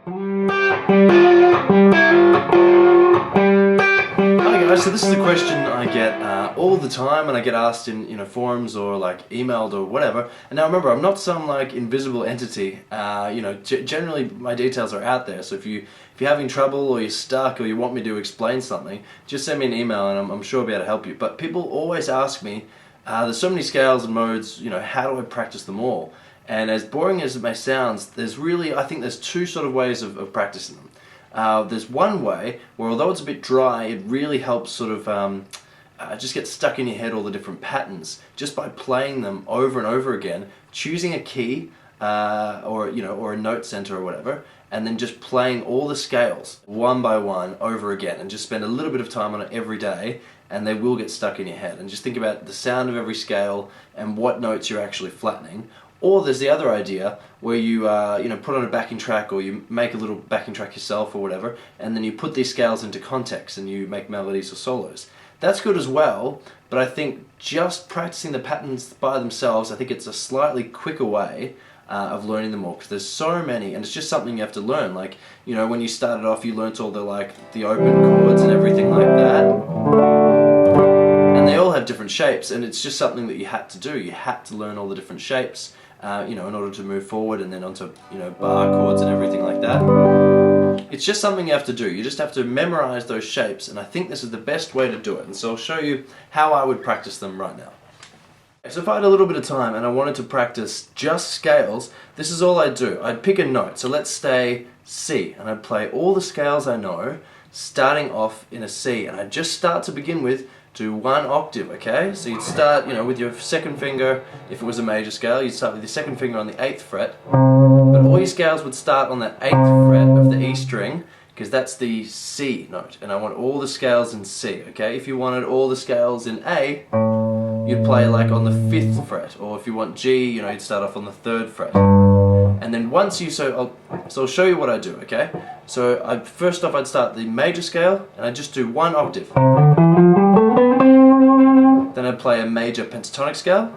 Hi guys, so this is a question I get all the time, and I get asked in forums or like emailed or whatever. And now remember, I'm not some like invisible entity. Generally my details are out there. So if you're having trouble or you're stuck or you want me to explain something, just send me an email and I'm sure I'll be able to help you. But people always ask me, there's so many scales and modes. How do I practice them all? And as boring as it may sound, I think there's two sort of ways of practicing them. There's one way where, although it's a bit dry, it really helps sort of just get stuck in your head all the different patterns just by playing them over and over again, choosing a key or a note center or whatever, and then just playing all the scales one by one over again, and just spend a little bit of time on it every day, and they will get stuck in your head. And just think about the sound of every scale and what notes you're actually flattening. Or there's the other idea where you put on a backing track, or you make a little backing track yourself or whatever, and then you put these scales into context and you make melodies or solos. That's good as well, but I think just practicing the patterns by themselves, I think it's a slightly quicker way of learning them all, because there's so many, and it's just something you have to learn. Like, when you started off, you learnt all the open chords and everything like that. And they all have different shapes, and it's just something that you had to do. You had to learn all the different shapes, in order to move forward, and then onto bar chords and everything like that. It's just something you have to do. You just have to memorize those shapes, and I think this is the best way to do it. And so I'll show you how I would practice them right now. So if I had a little bit of time and I wanted to practice just scales, this is all I'd do. I'd pick a note. So let's say C, and I'd play all the scales I know, starting off in a C, and I'd just start to begin with to one octave, okay? So you'd start, with your second finger. If it was a major scale, you'd start with your second finger on the 8th fret. But all your scales would start on that 8th fret of the E string, because that's the C note, and I want all the scales in C, okay? If you wanted all the scales in A, you'd play like on the 5th fret, or if you want G, you'd start off on the 3rd fret. And then so I'll show you what I do, okay? So first off, I'd start the major scale, and I'd just do one octave. Then I'd play a major pentatonic scale.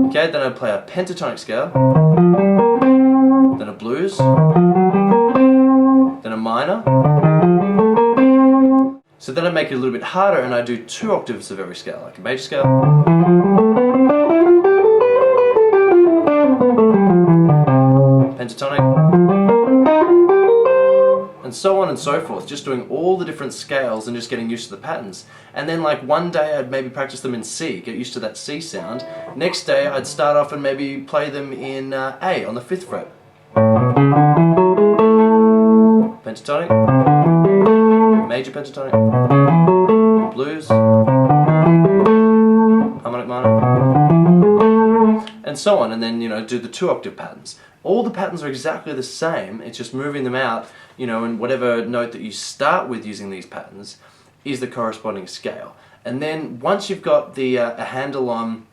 Okay, then I'd play a pentatonic scale. Then a blues. Then a minor. So then I'd make it a little bit harder, and I'd do 2 octaves of every scale, like a major scale. Pentatonic. And so on and so forth, just doing all the different scales and just getting used to the patterns. And then like one day I'd maybe practice them in C, get used to that C sound. Next day I'd start off and maybe play them in A on the 5th fret. Pentatonic, major pentatonic, blues, harmonic minor, and so on, and then do the 2 octave patterns. All the patterns are exactly the same, it's just moving them out, and whatever note that you start with using these patterns is the corresponding scale. And then once you've got a handle on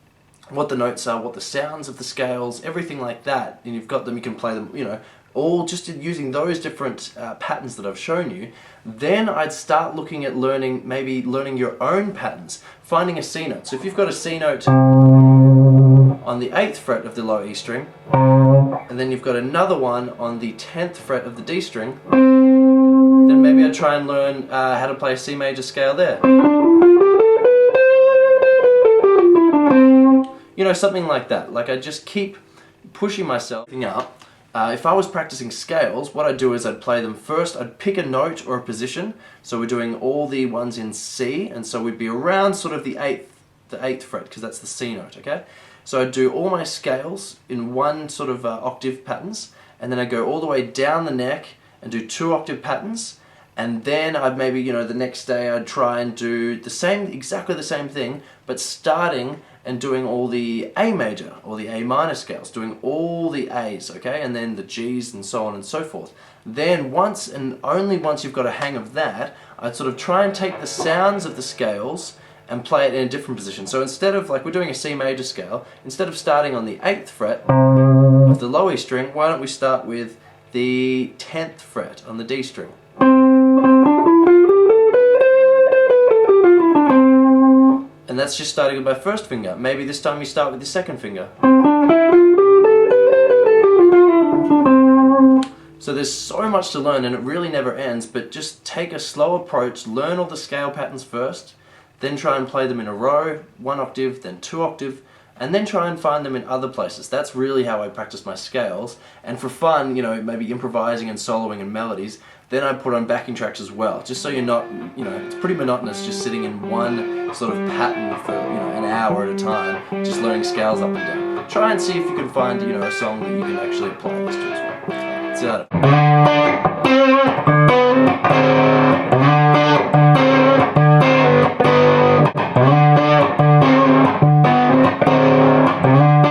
what the notes are, what the sounds of the scales, everything like that, and you've got them, you can play them, all just using those different patterns that I've shown you, then I'd start looking at maybe learning your own patterns, finding a C note. So if you've got a C note on the 8th fret of the low E string, and then you've got another one on the 10th fret of the D string, then maybe I'd try and learn how to play a C major scale there. Something like that. Like, I just keep pushing myself up. If I was practicing scales, what I'd do is I'd play them first. I'd pick a note or a position. So we're doing all the ones in C, and so we'd be around sort of the 8th fret, because that's the C note, okay? So I'd do all my scales in one sort of octave patterns, and then I'd go all the way down the neck and do 2 octave patterns, and then I'd maybe, the next day I'd try and do exactly the same thing, but starting and doing all the A major or the A minor scales, doing all the A's, okay, and then the G's and so on and so forth. Then once and only once you've got a hang of that, I'd sort of try and take the sounds of the scales and play it in a different position. So instead of, like, we're doing a C major scale, instead of starting on the 8th fret of the low E string, why don't we start with the 10th fret on the D string? And that's just starting with my first finger. Maybe this time you start with your second finger. So there's so much to learn and it really never ends, but just take a slow approach, learn all the scale patterns first, then try and play them in a row, 1 octave, then 2 octave, and then try and find them in other places. That's really how I practice my scales. And for fun, you know, maybe improvising and soloing and melodies, then I put on backing tracks as well, just so you're not, you know, it's pretty monotonous just sitting in one sort of pattern for, you know, an hour at a time, just learning scales up and down. Try and see if you can find, you know, a song that you can actually apply this to as well. See you later.